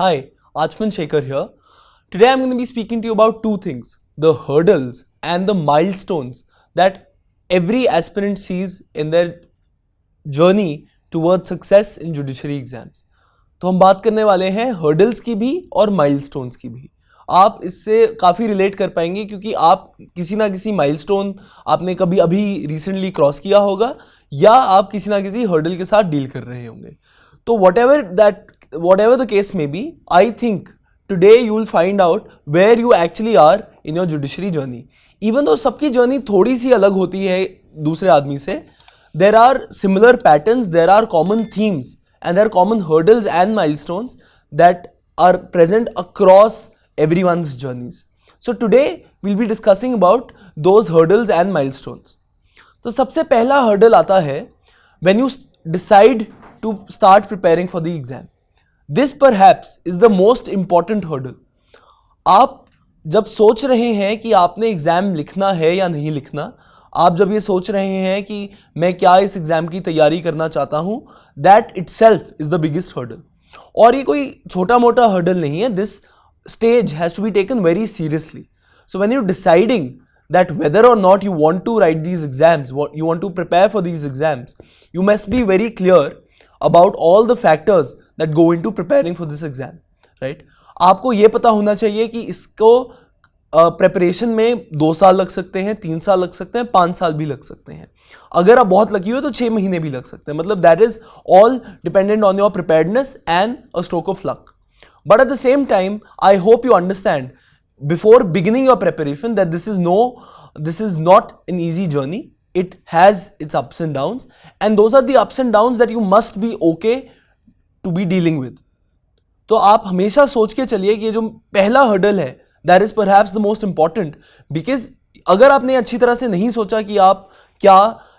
Hi, Achman Shekhar here. Today I'm going to be speaking to you about two things, the hurdles and the milestones that every aspirant sees in their journey towards success in judiciary exams. तो हम बात करने वाले हैं hurdles की भी और milestones की भी. आप इससे काफ़ी रिलेट कर पाएंगे क्योंकि आप किसी ना किसी माइलस्टोन आपने कभी अभी रिसेंटली क्रॉस किया होगा या आप किसी ना किसी हर्डल के साथ डील कर रहे होंगे. तो whatever the case may be, I think today you will find out where you actually are in your judiciary journey. Even though सबकी जर्नी थोड़ी सी अलग होती है दूसरे आदमी से, there are similar patterns, there are common themes and there are common hurdles and milestones that are present across everyone's journeys. So today we'll be discussing about those hurdles and milestones. तो सबसे पहला hurdle आता है when you decide to start preparing for the exam. This perhaps is the most important hurdle. आप जब सोच रहे हैं कि आपने एग्ज़ाम लिखना है या नहीं लिखना, आप जब ये सोच रहे हैं कि मैं क्या इस एग्ज़ाम की तैयारी करना चाहता हूँ, that itself is the biggest hurdle. और ये कोई छोटा मोटा hurdle नहीं है. This stage has to be taken very seriously. So when you're deciding that whether or not you want to write these exams, what you want to prepare for these exams, you must be very clear about all the factors that go into preparing for this exam, right? आपको ये पता होना चाहिए कि इसको preparation में 2 साल लग सकते हैं, 3 साल लग सकते हैं, 5 साल भी लग सकते हैं. अगर आप बहुत लकी हो तो 6 महीने भी लग सकते हैं. मतलब that is all dependent on your preparedness and a stroke of luck. But at the same time, I hope you understand before beginning your preparation that this is not an easy journey. It has its ups and downs, and those are the ups and downs that you must be okay to be dealing with. तो आप हमेशा सोच के चलिए कि ये जो पहला हर्डल है that is perhaps the most important, because अगर आपने अच्छी तरह से नहीं सोचा कि आप क्या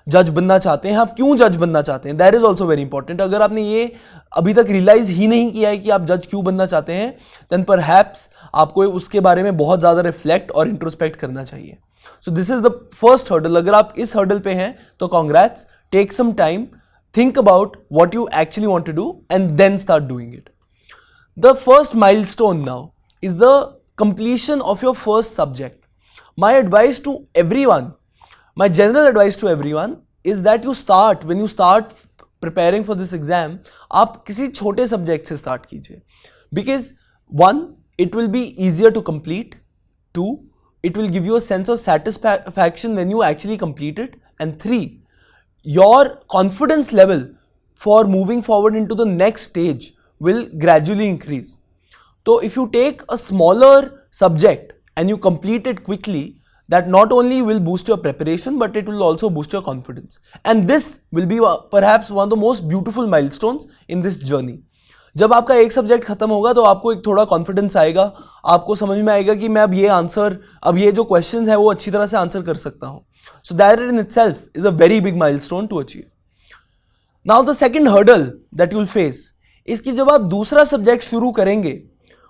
जज बनना चाहते हैं, आप क्यों जज बनना चाहते हैं, that is also very important. अगर आपने ये अभी तक रियलाइज ही नहीं किया है कि आप जज क्यों बनना चाहते हैं, देन परहैप्स आपको उसके बारे में बहुत ज़्यादा रिफ्लेक्ट और इंट्रोस्पेक्ट करना चाहिए. So this is the first hurdle. अगर आप इस हर्डल पे हैं तो congrats, take some time, think about what you actually want to do and then start doing it. The first milestone now is the completion of your first subject. My advice to everyone, my general advice to everyone is that when you start preparing for this exam, आप किसी छोटे subject से start कीजिए. Because 1, it will be easier to complete. 2, it will give you a sense of satisfaction when you actually complete it. And 3, your confidence level for moving forward into the next stage will gradually increase. So if you take a smaller subject and you complete it quickly, that not only will boost your preparation but it will also boost your confidence. And this will be perhaps one of the most beautiful milestones in this journey. जब आपका एक subject खत्म होगा तो आपको एक थोड़ा confidence आएगा, आपको समझ में आएगा कि मैं अब ये जो क्वेश्चंस है वो अच्छी तरह से आंसर कर सकता हूँ. So that in itself is a very big milestone to achieve. Now the second hurdle that you will face is कि जब आप दूसरा सब्जेक्ट शुरू करेंगे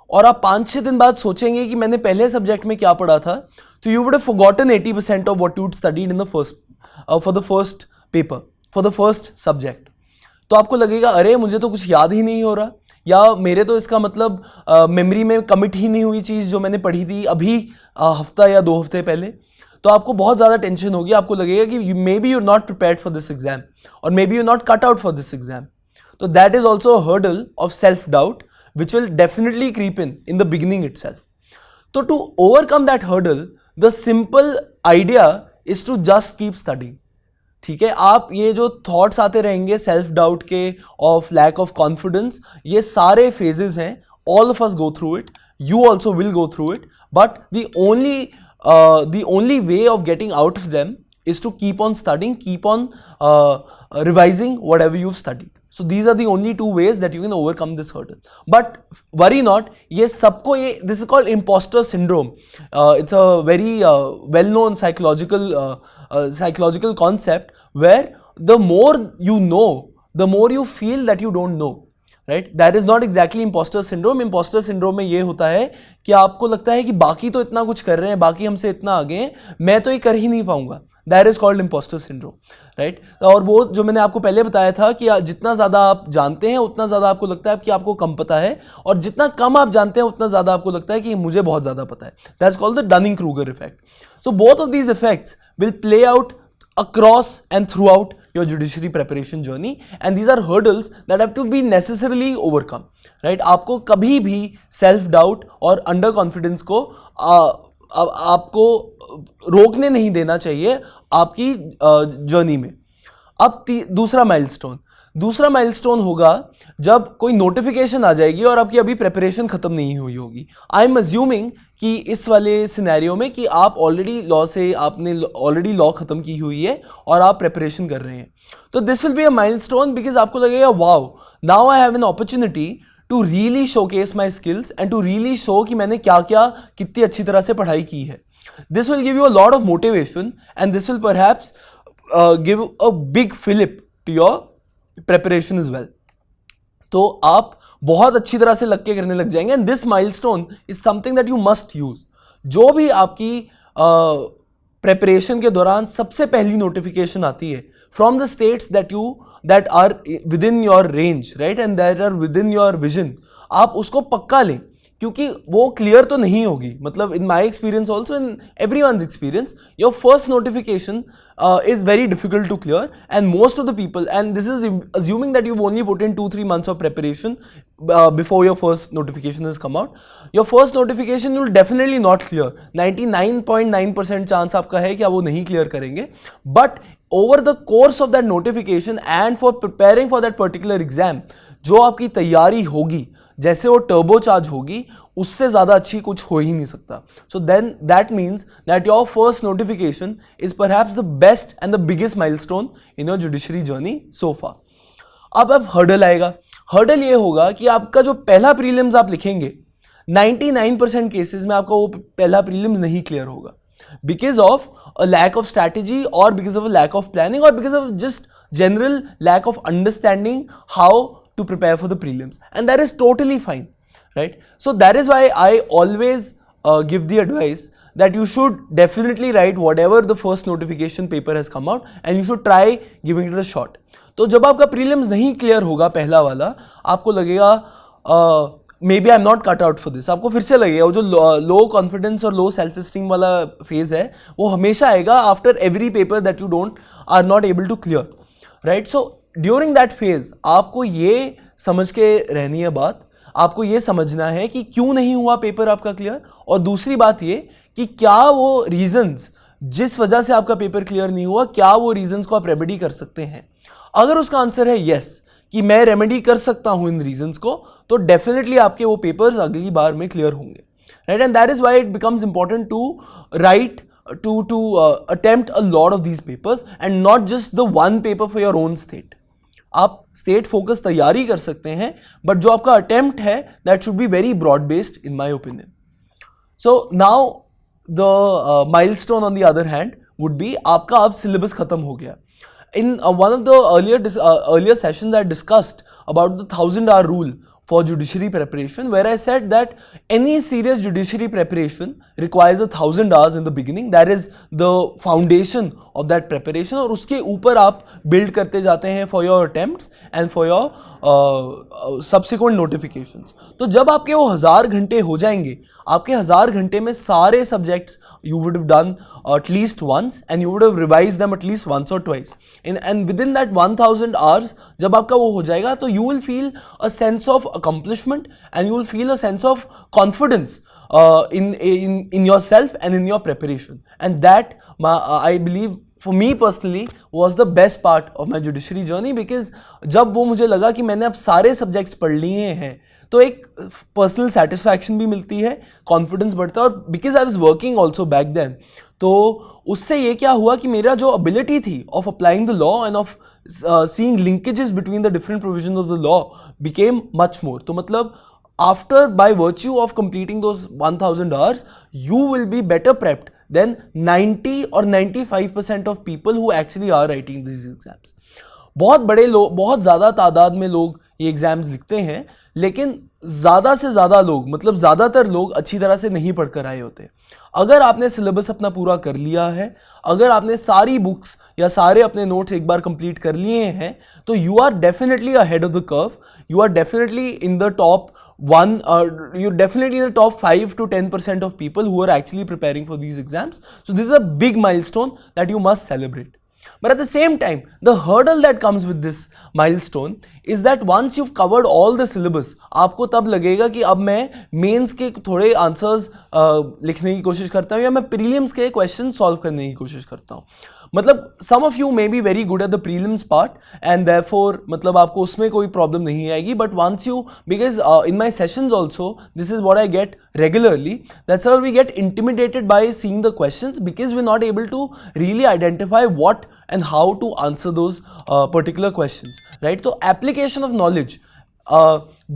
और आप 5-6 दिन बाद सोचेंगे कि मैंने पहले सब्जेक्ट में क्या पढ़ा था, तो you would have forgotten 80% of what you had studied in the for the first paper, for the first subject. तो आपको लगेगा अरे मुझे तो कुछ याद ही नहीं हो रहा, या मेरे तो इसका मतलब मेमोरी में कमिट ही नहीं हुई चीज़ जो मैंने पढ़ी थी अभी हफ्ता या 2 हफ्ते पहले. तो आपको बहुत ज़्यादा टेंशन होगी, आपको लगेगा कि maybe you're not prepared for this exam और maybe you're not cut out for this exam. तो that is also a hurdle of self doubt which will definitely creep in the beginning itself. तो to overcome that hurdle the simple idea is to just keep studying. ठीक है, आप ये जो thoughts आते रहेंगे self doubt के, of lack of confidence, ये सारे फेजेस हैं. All of us go through it, you also will go through it, but the only way of getting out of them is to keep on studying, keep on revising whatever you've studied. So these are the only 2 ways that you can overcome this hurdle. But worry not, this is called imposter syndrome. It's a very well-known psychological concept where the more you know, the more you feel that you don't know. Right, that is not exactly impostor syndrome. Impostor syndrome में ये होता है कि आपको लगता है कि बाकी तो इतना कुछ कर रहे हैं, बाकी हमसे इतना आगे हैं, मैं तो ये कर ही नहीं पाऊंगा. That is called impostor syndrome, right. और वो जो मैंने आपको पहले बताया था कि जितना ज़्यादा आप जानते हैं उतना ज़्यादा आपको लगता है कि आपको कम पता है, और जितना कम आप जानते हैं उतना ज़्यादा आपको लगता है कि मुझे बहुत ज़्यादा पता है। That is called the Dunning Kruger effect. So both of these effects will play out across and throughout your judiciary preparation journey, and these are hurdles that have to be necessarily overcome, right? आपको कभी भी self doubt और under confidence को आपको रोकने नहीं देना चाहिए आपकी जर्नी में. अब दूसरा माइलस्टोन होगा जब कोई नोटिफिकेशन आ जाएगी और आपकी अभी प्रेपरेशन खत्म नहीं हुई होगी. आई एम अज्यूमिंग कि इस वाले सिनेरियो में कि आप आपने ऑलरेडी लॉ खत्म की हुई है और आप प्रेपरेशन कर रहे हैं. तो this will be a milestone because आपको लगेगा wow, now I have an opportunity to really showcase my skills and to really show कि मैंने कितनी अच्छी तरह से पढ़ाई की है. This will give you a lot of motivation and this will perhaps give a big fillip to your preparation as well. तो आप बहुत अच्छी तरह से लग के करने लग जाएंगे. And this milestone is something that you must use. जो भी आपकी प्रेपरेशन के दौरान सबसे पहली नोटिफिकेशन आती है from the states that are within your range, right, and that are within your vision, आप उसको पक्का लें, क्योंकि वो क्लियर तो नहीं होगी. मतलब in my experience also, in every one's experience, your first notification is very difficult to clear, and most of the people, and this is assuming that you've only put in 2-3 months of preparation before your first notification has come out. Your first notification you'll definitely not clear. 99.9% chance आपका है कि आप वो नहीं clear करेंगे. But over the course of that notification and for preparing for that particular exam, जो आपकी तैयारी होगी, जैसे वो टर्बो चार्ज होगी, उससे ज़्यादा अच्छी कुछ हो ही नहीं सकता. So then that means that your first notification is perhaps the best and the biggest milestone in your judiciary journey so far. अब हर्डल आएगा. हर्डल ये होगा कि आपका जो पहला प्रीलिम्स आप लिखेंगे, 99% केसेस में आपका वो पहला प्रीलिम्स नहीं क्लियर होगा because of a lack of strategy, or because of a lack of planning, or because of just general lack of understanding how to prepare for the prelims, and that is totally fine, right? So that is why I always give the advice that you should definitely write whatever the first notification paper has come out, and you should try giving it a shot. तो जब आपका prelims नहीं clear होगा पहला वाला, आपको लगेगा maybe I am not cut out for this. आपको फिर से लगेगा वो जो लो कॉन्फिडेंस और लो सेल्फ स्टीम वाला फेज है, वो हमेशा आएगा after every paper that you are not able to clear, right. So during that phase आपको ये समझ के रहनी है बात, आपको ये समझना है कि क्यों नहीं हुआ पेपर आपका क्लियर, और दूसरी बात ये कि क्या वो रीजंस जिस वजह से आपका पेपर क्लियर नहीं हुआ, क्या वो रीजंस को आप रेमेडी कर सकते हैं. अगर उसका आंसर है यस, कि मैं रेमेडी कर सकता हूं इन रीजंस को, तो डेफिनेटली आपके वो पेपर्स अगली बार में क्लियर होंगे, right. And that is why it becomes important to right to attempt a lot of these papers and not just the one paper for your own state. आप state focus तैयारी कर सकते हैं, but जो आपका attempt है that should be very broad based in my opinion. So now the milestone on the other hand would be आपका अब सिलेबस खत्म हो गया. In one of the earlier sessions, I discussed about the 1,000-hour rule for judiciary preparation, where I said that any serious judiciary preparation requires 1,000 hours in the beginning. That is the foundation of that preparation, और उसके ऊपर आप build करते जाते हैं for your attempts and for your subsequent notifications. तो जब आपके वो 1000 घंटे हो जाएंगे, आपके 1000 घंटे में सारे subjects you would have done at least once, and you would have revised them at least once or twice. And within that 1,000 hours, जब आपका वो हो जाएगा, तो you will feel a sense of accomplishment and you will feel a sense of confidence in yourself and in your preparation. And that I believe for me personally was the best part of my judiciary journey, because जब वो मुझे लगा कि मैंने अब सारे subjects पढ़ लिए हैं, तो एक पर्सनल सेटिस्फैक्शन भी मिलती है, कॉन्फिडेंस बढ़ता है. और because I was working also back then, तो उससे ये क्या हुआ कि मेरा जो एबिलिटी थी of applying the law end of seeing linkages between the different provision of the law became much more. तो मतलब after by virtue of completing those 1,000 hours, you will be better prepped than 90 or 95% of people who actually are writing these exams. बहुत ज़्यादा तादाद में लोग ये exams लिखते हैं, लेकिन ज़्यादा से ज़्यादा लोग, मतलब ज़्यादातर लोग अच्छी तरह से नहीं पढ़ कर आए होते। अगर आपने सिलेबस अपना पूरा कर लिया है, अगर आपने सारी बुक्स या सारे अपने नोट्स एक बार कंप्लीट कर लिए हैं, तो you are definitely ahead of the curve, you are definitely in the top one you're definitely in the top 5 to 10% of people who are actually preparing for these exams. So this is a big milestone that you must celebrate. But at the same time, the hurdle that comes with this milestone is that once you've covered all the syllabus, आपको तब लगेगा कि अब मैं mains के थोड़े answers लिखने की कोशिश करता हूँ या मैं प्रीलिम्स के क्वेश्चन सॉल्व करने की कोशिश करता हूँ. मतलब some of you may be very good at the prelims part and therefore मतलब आपको उसमें कोई प्रॉब्लम नहीं आएगी. But once you, because in my sessions also this is what I get regularly, that's how we get intimidated by seeing the questions because we're not able to really identify what and how to answer those particular questions, right? So application of knowledge,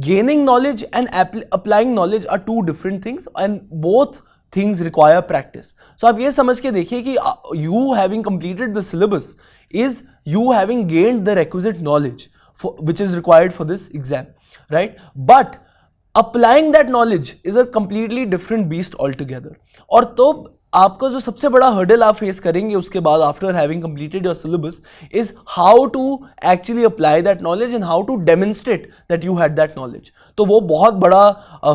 gaining knowledge and applying knowledge are two different things and both things require practice. So आप ये समझ के देखिए कि you having completed the syllabus is you having gained the requisite knowledge which is required for this exam, right? But applying that knowledge is a completely different beast all together. और तो आपका जो सबसे बड़ा हर्डल आप face करेंगे उसके बाद after having completed your syllabus is how to actually apply that knowledge and how to demonstrate that you had that knowledge. तो वो बहुत बड़ा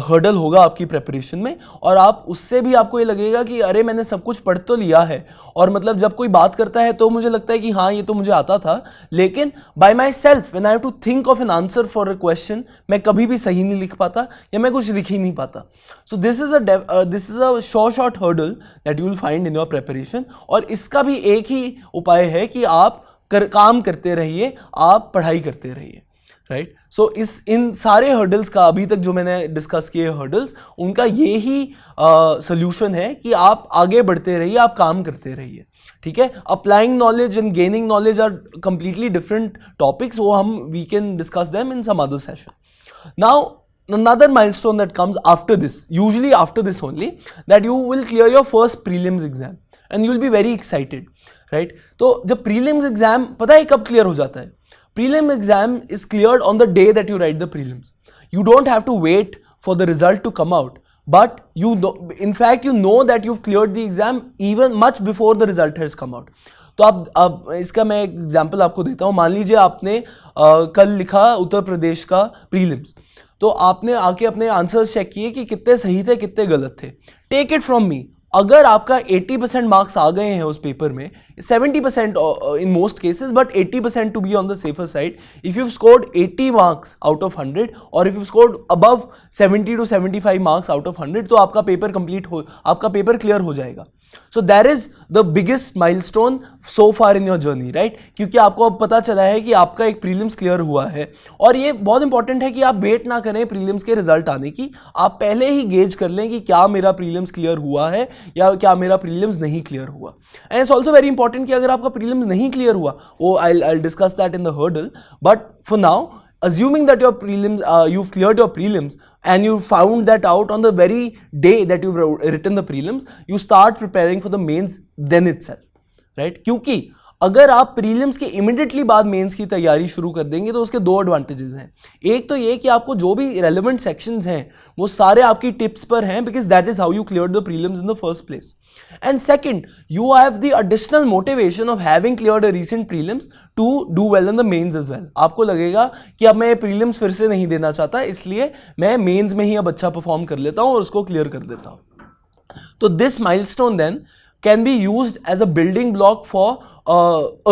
हर्डल होगा आपकी प्रिपरेशन में. और आप उससे भी आपको ये लगेगा कि अरे मैंने सब कुछ पढ़ तो लिया है और मतलब जब कोई बात करता है तो मुझे लगता है कि हाँ ये तो मुझे आता था, लेकिन by myself when I have to think of an answer for a question मैं कभी भी सही नहीं लिख पाता या मैं कुछ लिख ही नहीं पाता. सो this is a short hurdle that you will find in your preparation. और इसका भी एक ही उपाय है कि आप काम करते रहिए, आप पढ़ाई करते रहिए, राइट? सो इन सारे हर्डल्स का अभी तक जो मैंने डिस्कस किए हर्डल्स, उनका ये ही सोल्यूशन है कि आप आगे बढ़ते रहिए, आप काम करते रहिए, ठीक है? Applying knowledge and gaining knowledge are completely different topics. वो हम we can discuss them in some other session. Now another milestone that comes after this, usually after this only, that you will clear your first prelims exam and you will be very excited, right? तो जब prelims exam पता है कब clear हो जाता है? Prelim exam is cleared on the day that you write the prelims. You don't have to wait for the result to come out, but you know, in fact you know that you've cleared the exam even much before the result has come out. तो आप इसका मैं एक example आपको देता हूँ. मान लीजिए आपने कल लिखा उत्तर प्रदेश का प्रीलिम्स, तो आपने आके अपने आंसर्स चेक किए कि कितने सही थे कितने गलत थे. टेक इट फ्रॉम मी, अगर आपका 80% मार्क्स आ गए हैं उस पेपर में, 70% in most cases but 80% to be on the safer side, if you scored 80 marks out of 100 और if you scored above 70 to 75 marks out of 100, तो आपका पेपर आपका पेपर क्लियर हो जाएगा. So that is the biggest milestone so far in your journey, right? क्योंकि आपको अब पता चला है कि आपका एक प्रीलिम्स क्लियर हुआ है. और ये बहुत इंपॉर्टेंट है कि आप वेट ना करें प्रीलिम्स के रिजल्ट आने की, आप पहले ही गेज कर लें कि क्या मेरा प्रीलिम्स क्लियर हुआ है या क्या मेरा प्रीलिम्स नहीं क्लियर हुआ. And it's also very important कि अगर आपका प्रीलिम्स नहीं क्लियर हुआ, वो I discuss that in the hurdle, but for now assuming that your prelims you've cleared your prelims and you found that out on the very day that you've written the prelims, you start preparing for the mains then itself, right? क्योंकि अगर आप prelims के immediately बाद mains की तैयारी शुरू कर देंगे तो उसके दो एडवांटेजेस हैं. एक तो ये कि आपको जो भी रेलेवेंट सेक्शंस हैं वो सारे आपकी टिप्स पर हैं, because that is how you cleared the prelims in the first place. And second, you have the additional motivation of having cleared a recent prelims to do well in the mains as well. आपको लगेगा कि अब मैं prelims फिर से नहीं देना चाहता, इसलिए मैं मेंस में ही अब अच्छा परफॉर्म कर लेता हूँ और उसको क्लियर कर देता हूँ. तो this milestone then can be used as a building block for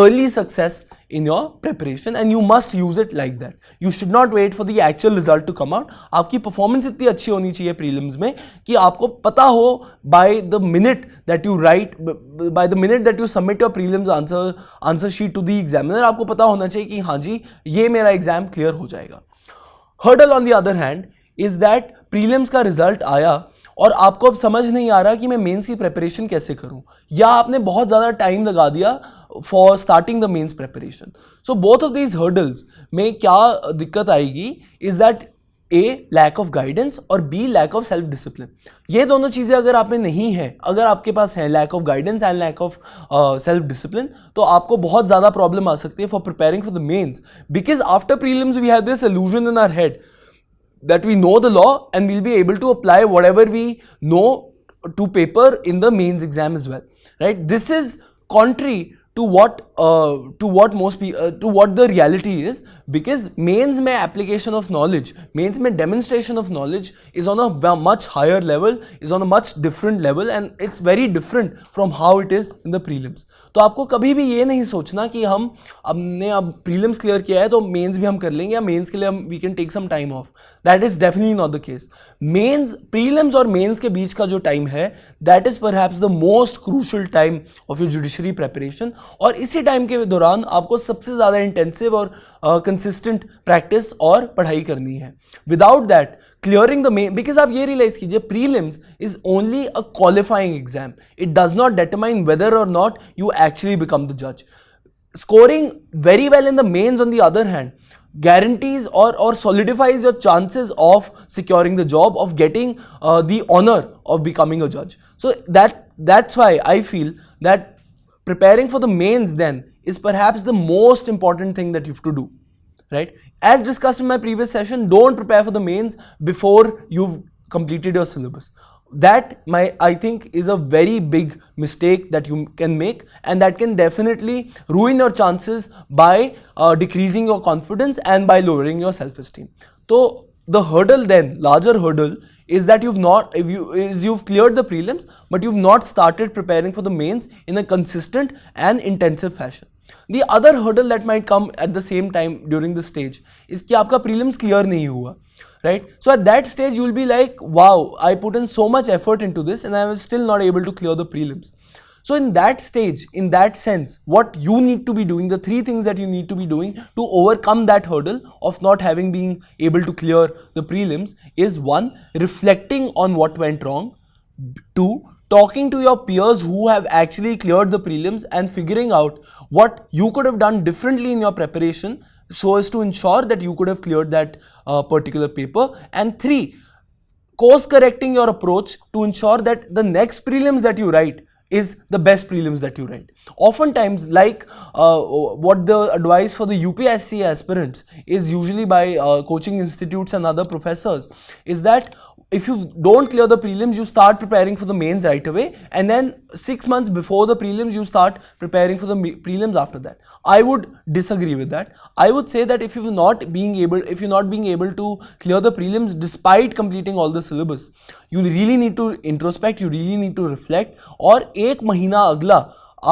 early success in your preparation and you must use it like that. You should not wait for the actual result to come out. आपकी performance इतनी अच्छी होनी चाहिए prelims में कि आपको पता हो by the minute that you write, by the minute that you submit your prelims answer sheet to the examiner, आपको पता होना चाहिए कि हाँ जी ये मेरा एग्जाम क्लियर हो जाएगा. Hurdle on the other hand is that prelims का रिजल्ट आया और आपको अब समझ नहीं आ रहा कि मैं मेंस की प्रिपरेशन कैसे करूं, या आपने बहुत ज़्यादा टाइम लगा दिया for starting the mains preparation. So both of these hurdles में क्या दिक्कत आएगी is that a lack of guidance और B lack of self discipline. ये दोनों चीज़ें अगर आप में नहीं है, अगर आपके पास है lack of guidance and lack of self discipline, तो आपको बहुत ज़्यादा प्रॉब्लम आ सकती है for preparing for the mains. Because after prelims we have this illusion in our head that we know the law and we'll be able to apply whatever we know to paper in the mains exam as well, right? This is contrary to what most people to what the reality is, because mains mein application of knowledge, mains mein demonstration of knowledge is on a much higher level, is on a much different level, and it's very different from how it is in the prelims. तो आपको कभी भी ये नहीं सोचना कि हमने अब प्रीलिम्स क्लियर किया है तो मेंस भी हम कर लेंगे, या मेंस के लिए हम we can take some time off. That is definitely not the case. Mains, prelims और मेंस के बीच का जो टाइम है, that is perhaps the most crucial time of your judiciary preparation. और इसी टाइम के दौरान आपको सबसे ज़्यादा इंटेंसिव और कंसिस्टेंट प्रैक्टिस और पढ़ाई करनी है. Without that clearing the main, because आप ये realize कीजिए, prelims is only a qualifying exam. It does not determine whether or not you actually become the judge. Scoring very well in the mains, on the other hand, guarantees or solidifies your chances of securing the job, of getting the honor of becoming a judge. So that's why I feel that preparing for the mains then is perhaps the most important thing that you have to do. Right? As discussed in my previous session, don't prepare for the mains before you've completed your syllabus. That I think is a very big mistake that you can make, and that can definitely ruin your chances by decreasing your confidence and by lowering your self-esteem. So the hurdle then, larger hurdle, is that you've cleared the prelims, but you've not started preparing for the mains in a consistent and intensive fashion. The other hurdle that might come at the same time during this stage is कि आपका prelims clear नहीं हुआ, right? So at that stage you will be like, wow, I put in so much effort into this and I was still not able to clear the prelims. So in that stage, in that sense, what you need to be doing, the three things that you need to be doing to overcome that hurdle of not having been able to clear the prelims is: 1, reflecting on what went wrong; 2, talking to your peers who have actually cleared the prelims and figuring out what you could have done differently in your preparation so as to ensure that you could have cleared that particular paper; and 3, course correcting your approach to ensure that the next prelims that you write is the best prelims that you write. Oftentimes, like what the advice for the UPSC aspirants is usually by coaching institutes and other professors, is that if you don't clear the prelims, you start preparing for the mains right away, and then 6 months before the prelims you start preparing for the prelims after that. I would disagree with that. I would say that if you're not being able to clear the prelims despite completing all the syllabus, you really need to introspect, you really need to reflect, और एक महीना अगला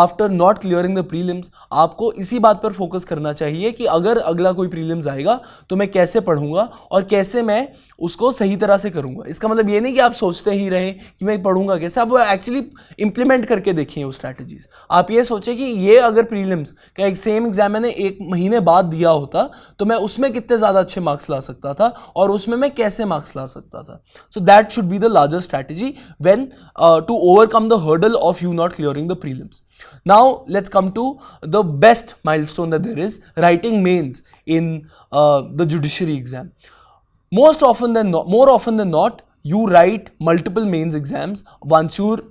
after not clearing the prelims आपको इसी बात पर focus करना चाहिए कि अगर अगला कोई प्रीलिम्स आएगा तो मैं कैसे पढ़ूंगा और कैसे मैं उसको सही तरह से करूंगा. इसका मतलब ये नहीं कि आप सोचते ही रहे कि मैं पढ़ूंगा कैसे, आप एक्चुअली इंप्लीमेंट करके देखिए वो स्ट्रैटेजीज. आप ये सोचें कि ये अगर प्रीलिम्स का एक सेम एग्जाम मैंने 1 महीने बाद दिया होता तो मैं उसमें कितने ज़्यादा अच्छे मार्क्स ला सकता था और उसमें मैं कैसे मार्क्स ला सकता था. So that should be the larger strategy when to overcome the hurdle of you not clearing the prelims. Now let's come to the best milestone that there is, writing mains in the judiciary exam. More often than not, you write multiple mains exams once you're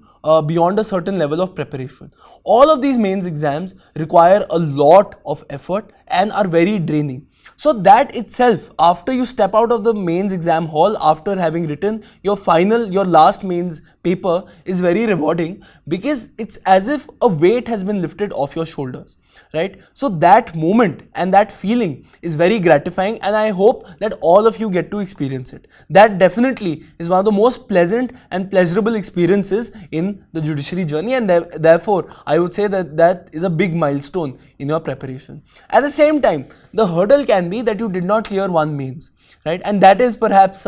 beyond a certain level of preparation. All of these mains exams require a lot of effort and are very draining. So that itself, after you step out of the mains exam hall, after having written your last mains paper, is very rewarding, because it's as if a weight has been lifted off your shoulders, right? So that moment and that feeling is very gratifying, and I hope that all of you get to experience it. That definitely is one of the most pleasant and pleasurable experiences in the judiciary journey, and therefore I would say that is a big milestone in your preparation. At the same time, the hurdle can be that you did not clear one mains, right? And that is perhaps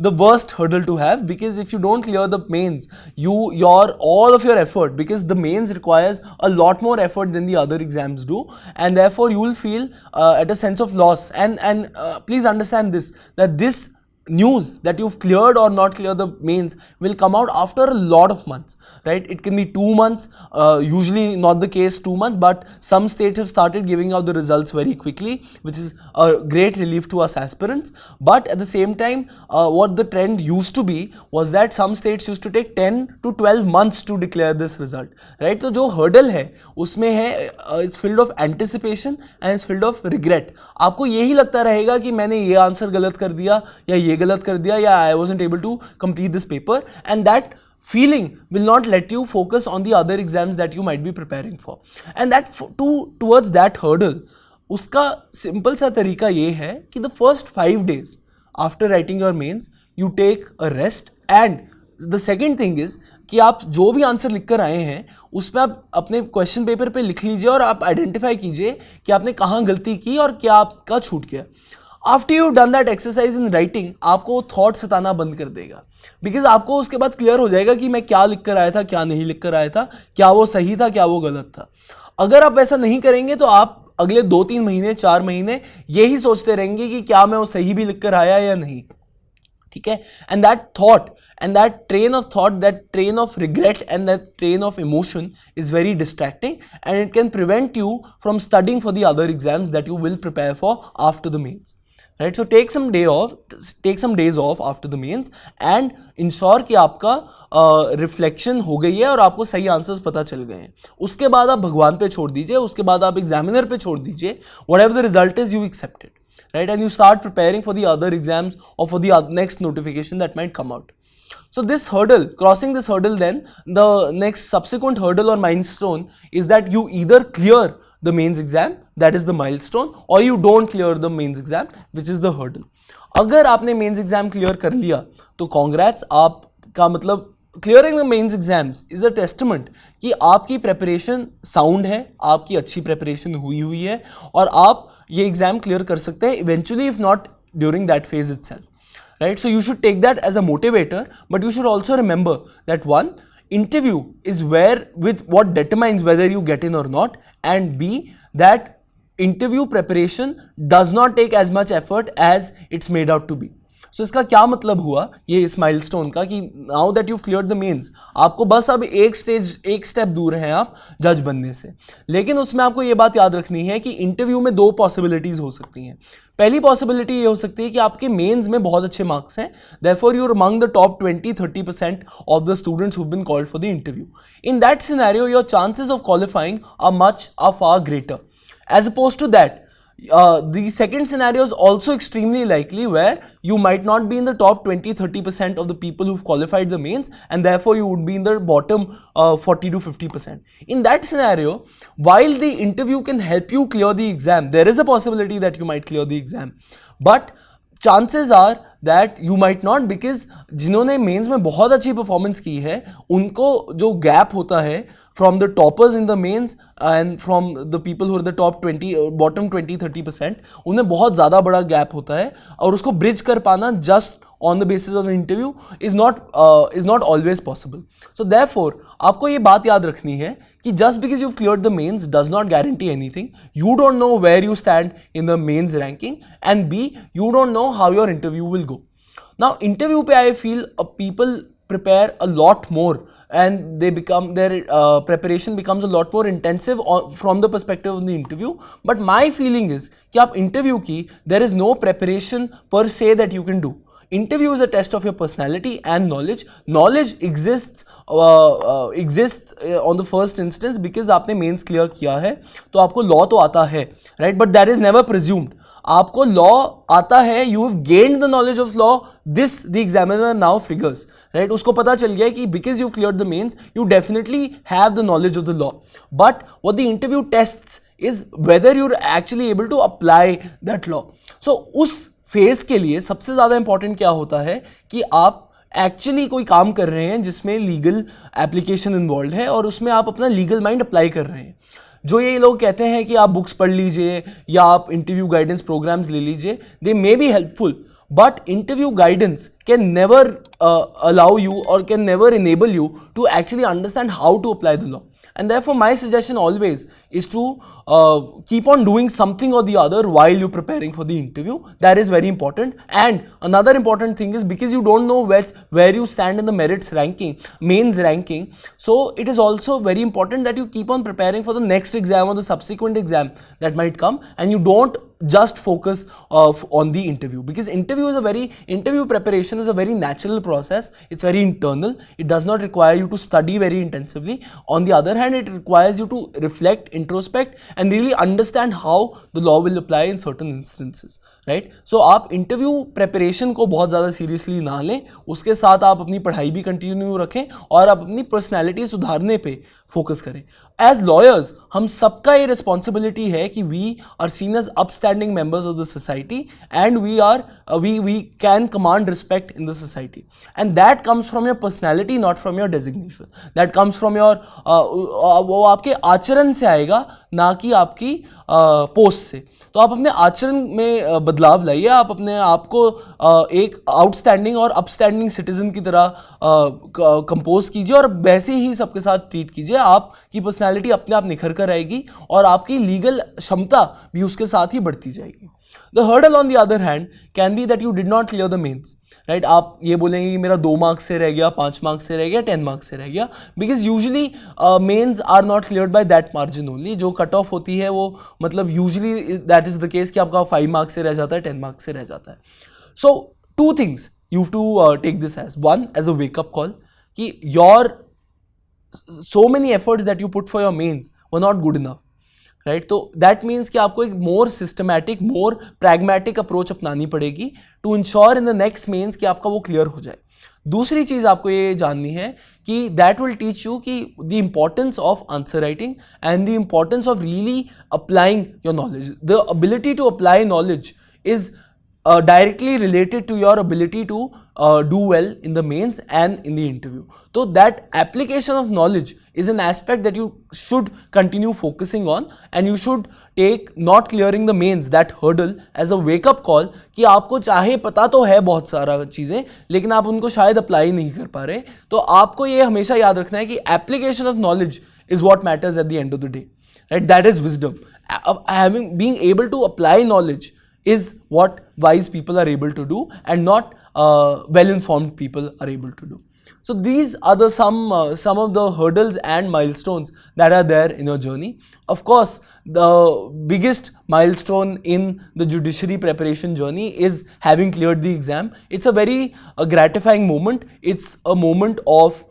the worst hurdle to have, because if you don't clear the mains, all of your effort, because the mains requires a lot more effort than the other exams do, and therefore you will feel at a sense of loss. And please understand this, that this news that you've cleared or not cleared the mains will come out after a lot of months, right? It can be 2 months, usually not the case 2 months, but some states have started giving out the results very quickly, which is a great relief to us aspirants. But at the same time, what the trend used to be was that some states used to take 10 to 12 months to declare this result, right? तो जो hurdle है उसमें है it's filled of anticipation and it's filled of regret. आपको यही लगता रहेगा कि मैंने ये आंसर गलत कर दिया या ये गलत कर दिया या I wasn't able to complete this paper, and that feeling will not let you focus on the other exams that you might be preparing for. And that towards that hurdle, उसका सिंपल सा तरीका ये है कि the first 5 days after writing your mains you take a rest, and the second thing is कि आप जो भी आंसर लिख कर आए हैं उसमें आप अपने क्वेश्चन पेपर पे लिख लीजिए और आप आइडेंटिफाई कीजिए कि आपने कहाँ गलती की और क्या आपका छूट गया. After you done that exercise in writing, आपको थॉट सताना बंद कर देगा, बिकॉज आपको उसके बाद क्लियर हो जाएगा कि मैं क्या लिख कर आया था, क्या नहीं लिख कर आया था, क्या वो सही था, क्या वो गलत था. अगर आप ऐसा नहीं करेंगे तो आप अगले 2-3 महीने 4 महीने यही सोचते रहेंगे कि क्या मैं वो सही भी लिख कर आया या नहीं. ठीक है. And that thought and that train of thought, that train of regret and that train of emotion is very distracting, and it can prevent you from studying for the other exams that you will prepare for after the mains. Right? So take some days off after the mains and ensure कि आपका reflection हो गई है और आपको सही answers पता चल गए हैं. उसके बाद आप भगवान पे छोड़ दीजिए, उसके बाद आप एग्जामिनर पे छोड़ दीजिए. whatever the result is, you accept it. Right? And you start preparing for the other exams or for the next notification that might come out. So this hurdle, crossing this hurdle, then the next subsequent hurdle or milestone is that you either clear the mains exam, that is the milestone, or you don't clear the mains exam, which is the hurdle. अगर आपने mains exam clear कर लिया तो congrats, आपका मतलब clearing the mains exams is a testament कि आपकी preparation sound है, आपकी अच्छी preparation हुई है और आप ये exam clear कर सकते हैं eventually, if not during that phase itself. Right? So you should take that as a motivator, but you should also remember that one, interview is what determines whether you get in or not, and B, that interview preparation does not take as much effort as it's made out to be. So इसका क्या मतलब हुआ ये इस milestone का कि now that you cleared the mains, आपको बस अब एक स्टेप दूर हैं आप जज बनने से. लेकिन उसमें आपको ये बात याद रखनी है कि इंटरव्यू में 2 पॉसिबिलिटीज हो सकती हैं. पहली पॉसिबिलिटी ये हो सकती है कि आपके मेंस में बहुत अच्छे मार्क्स हैं, therefore you are among the top 20-30% of the students who have been called for the interview. In that scenario your chances of qualifying are far greater. As opposed to that, the second scenario is also extremely likely, where you might not be in the top 20-30% of the people who've qualified the mains, and therefore you would be in the bottom 40-50%. In that scenario, while the interview can help you clear the exam, there is a possibility that you might clear the exam, but chances are that you might not, because जिन्होंने mains में बहुत अच्छी performance की है उनको जो gap होता है from the toppers in the mains and from the people who are the top 20 bottom 20-30%, उनमें बहुत ज़्यादा बड़ा गैप होता है और उसको ब्रिज कर पाना just on the basis of an interview is not always possible. So therefore आपको ये बात याद रखनी है कि just because you've cleared the mains does not guarantee anything. You don't know where you stand in the mains ranking, and B, you don't know how your interview will go. Now interview पे I feel people prepare a lot more, and their preparation becomes a lot more intensive from the perspective of the interview. But my feeling is कि आप interview की there is no preparation per se that you can do. Interview is a test of your personality and knowledge. Knowledge exists on the first instance because आपने mains clear किया है तो आपको law तो आता है, right? But that is never presumed. आपको law आता है, you have gained the knowledge of law. This the examiner now figures, right? उसको पता चल गया कि because you cleared the mains, you definitely have the knowledge of the law. But what the interview tests is whether you're actually able to apply that law. So उस phase के लिए सबसे ज़्यादा इंपॉर्टेंट क्या होता है कि आप एक्चुअली कोई काम कर रहे हैं जिसमें लीगल एप्लीकेशन इन्वॉल्व है और उसमें आप अपना लीगल माइंड अप्लाई कर रहे हैं. जो ये लोग कहते हैं कि आप बुक्स पढ़ लीजिए या आप इंटरव्यू गाइडेंस प्रोग्राम्स ले लीजिए, they may be helpful, but interview guidance can never allow you or can never enable you to actually understand how to apply the law. And therefore my suggestion always is to keep on doing something or the other while you're preparing for the interview. That is very important. And another important thing is because you don't know where you stand in the merits ranking, mains ranking, so it is also very important that you keep on preparing for the next exam or the subsequent exam that might come, and you don't just focus on the interview, because interview preparation is a very natural process. It's very internal. It does not require you to study very intensively. On the other hand, it requires you to reflect, introspect, and really understand how the law will apply in certain instances, right? So आप interview preparation को बहुत ज़्यादा seriously ना लें, उसके साथ आप अपनी पढ़ाई भी continue रखें और आप अपनी personality सुधारने पे फोकस करें. एज लॉयर्स हम सबका ये रिस्पॉन्सिबिलिटी है कि we are seen as upstanding members of the society and we can command respect in the society, and that comes from your personality, not from your designation. That comes from your वो आपके आचरण से आएगा, ना कि आपकी post से. तो आप अपने आचरण में बदलाव लाइए, आप अपने आप को एक आउटस्टैंडिंग और अपस्टैंडिंग सिटीजन की तरह कंपोज कीजिए और वैसे ही सबके साथ ट्रीट कीजिए. आपकी पर्सनैलिटी अपने आप निखर कर आएगी और आपकी लीगल क्षमता भी उसके साथ ही बढ़ती जाएगी. The hurdle on the other hand can be that you did not clear the mains, right? आप ये बोलेंगे कि मेरा 2 मार्क्स से रह गया, 5 मार्क्स से रह गया, 10 मार्क्स से रह गया, because usually mains are not cleared by that margin only. जो कट ऑफ होती है वो मतलब usually that is the case कि आपका 5 मार्क्स से रह जाता है, 10 मार्क्स से रह जाता है. So 2 things you have to take this as. One, as a wake up call कि your so many efforts that you put for your mains were not good enough, right? तो that means कि आपको एक more systematic, more pragmatic approach अपनानी पड़ेगी to ensure in the next mains कि आपका वो clear हो जाए. दूसरी चीज़ आपको ये जाननी है कि that will teach you कि the importance of answer writing and the importance of really applying your knowledge. The ability to apply knowledge is directly related to your ability to do well in the mains and in the interview. So that application of knowledge is an aspect that you should continue focusing on, and you should take not clearing the mains, that hurdle, as a wake up call कि आपको चाहे पता तो है बहुत सारा चीज़ें लेकिन आप उनको शायद अप्लाई नहीं कर पा रहे. तो आपको ये हमेशा याद रखना है कि application of knowledge is what matters at the end of the day, right? That is wisdom. Being able to apply knowledge is what wise people are able to do, and not well-informed people are able to do. So these are the some of the hurdles and milestones that are there in your journey. Of course, the biggest milestone in the judiciary preparation journey is having cleared the exam. It's a very gratifying moment. It's a moment of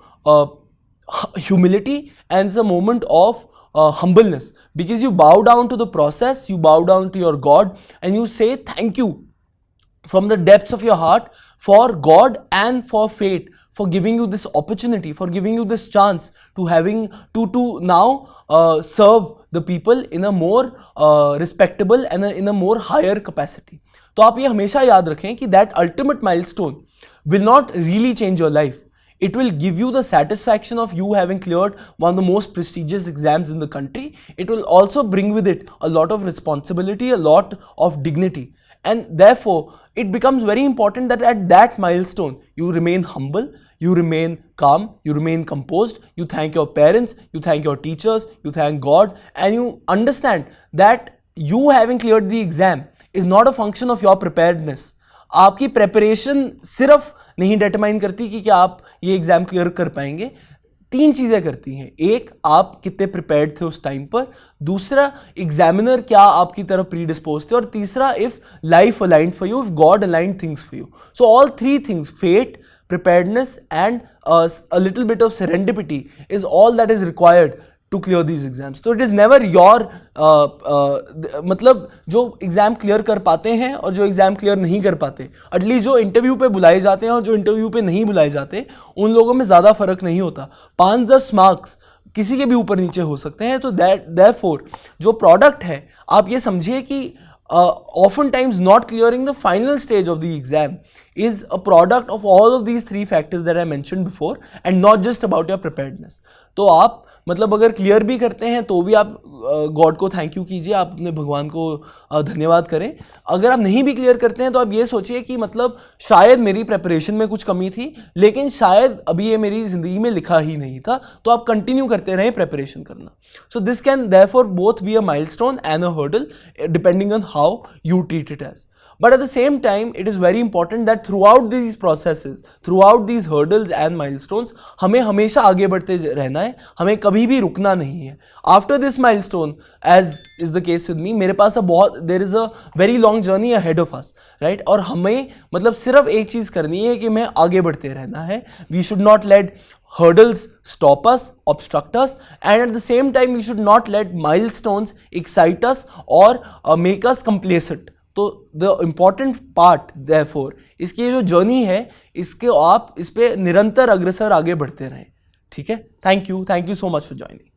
humility, and it's a moment of humbleness, because you bow down to the process, you bow down to your God, and you say thank you from the depths of your heart for God and for fate for giving you this opportunity, for giving you this chance to having to now serve the people in a more respectable and in a more higher capacity. तो आप ये हमेशा याद रखें कि that ultimate milestone will not really change your life. It will give you the satisfaction of you having cleared one of the most prestigious exams in the country. It will also bring with it a lot of responsibility, a lot of dignity. And therefore, it becomes very important that at that milestone, you remain humble, you remain calm, you remain composed, you thank your parents, you thank your teachers, you thank God, and you understand that you having cleared the exam is not a function of your preparedness. आपकी preparation सिर्फ नहीं determine करती कि क्या आप ये exam clear कर पाएंगे. 3 चीज़ें करती हैं. एक, आप कितने प्रिपेयर्ड थे उस टाइम पर. दूसरा, एग्जामिनर क्या आपकी तरफ प्रीडिस्पोज थे. और तीसरा, if life aligned for you, if God aligned things for you. So all 3 things, fate, preparedness, and a little bit of serendipity is all that is required to clear these exams. So it is never your मतलब जो exam clear कर पाते हैं और जो exam clear नहीं कर पाते, एटलीस्ट जो इंटरव्यू पे बुलाए जाते हैं और जो इंटरव्यू पे नहीं बुलाए जाते, उन लोगों में ज़्यादा फ़र्क नहीं होता. 5-10 मार्क्स किसी के भी ऊपर नीचे हो सकते हैं. तो therefore जो प्रोडक्ट है, आप ये समझिए कि oftentimes not clearing the final stage of the exam is a product of all of these 3 factors that I mentioned before, and not just about your preparedness. तो आप मतलब अगर क्लियर भी करते हैं तो भी आप गॉड को थैंक यू कीजिए, आप अपने भगवान को धन्यवाद करें. अगर आप नहीं भी क्लियर करते हैं तो आप ये सोचिए कि मतलब शायद मेरी प्रेपरेशन में कुछ कमी थी, लेकिन शायद अभी ये मेरी ज़िंदगी में लिखा ही नहीं था. तो आप कंटिन्यू करते रहें प्रेपरेशन करना. So this can therefore both be a milestone and a hurdle depending on how you treat it as. But at the same time, it is very important that throughout these processes, throughout these hurdles and milestones, हमें हमेशा आगे बढ़ते रहना है, हमें कभी भी रुकना नहीं है. After this milestone, as is the case with me, मेरे पास there is a very long journey ahead of us, right? और हमें मतलब सिर्फ एक चीज़ करनी है कि हमें आगे बढ़ते रहना है. We should not let hurdles stop us, obstruct us, and at the same time we should not let milestones excite us or make us complacent. तो द इम्पॉर्टेंट पार्ट देयरफॉर इसकी जो जर्नी है इसके आप इस पे निरंतर अग्रसर आगे बढ़ते रहें. ठीक है. Thank you so much for joining.